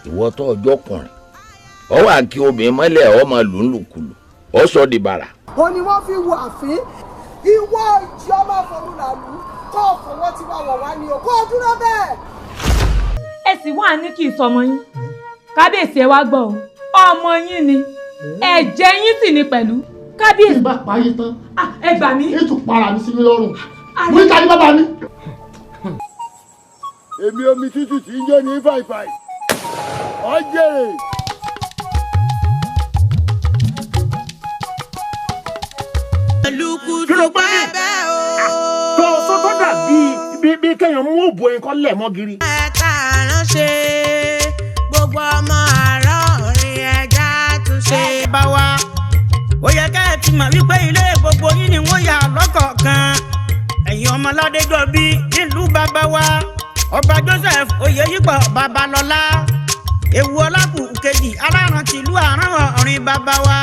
ìwọ tó ọjọ́ kùnrin ọ wà kí obìnrin mọ́lẹ̀ ọmọ lùlùkulù ọ sọ di bàrà. ó ní wọ́n fi wo àfin ìwọ ìjì ọmọ fọlùlàlù kọ́ ọ̀fọ̀wọ́ tí wọ́n wọ̀ wá ní o kó o dúró bẹ́ẹ̀. ẹ sì wà ní kí ìsọmọ yín kábíyèsí ẹ wá gbọ́ ọmọ yín ni ẹ̀jẹ̀ yín sì ni pẹ̀lú kábíyèsí. bá parí tán ẹ gbà mí. ètò para mi sí mi lọ́rùn mo ní ta ní bàbá mi. èmi omi tútù tí ń jó ní fàìfàì ọ jèrè. kí ló gbé mi tó dàbí bí kéèyàn mú òbò yẹn kọ́ lẹ̀ mọ́ gírí. ẹ̀ka ránṣẹ́ gbogbo ọmọ àárọ̀ rìn ẹja tún ṣe. bá wa ó yẹ ká ẹ ti mọ̀ wípé ilé gbogbo yín ni wọ́n yà lọ́kọ̀ọ̀kan ẹ̀yin ọmọládé jọbí nílùú bàbá wa ọba Joseph Oyèyípọ̀ Babalọ́lá ewu ọlákù kejì alárántìlú àrán ọ̀rìn bàbá wa.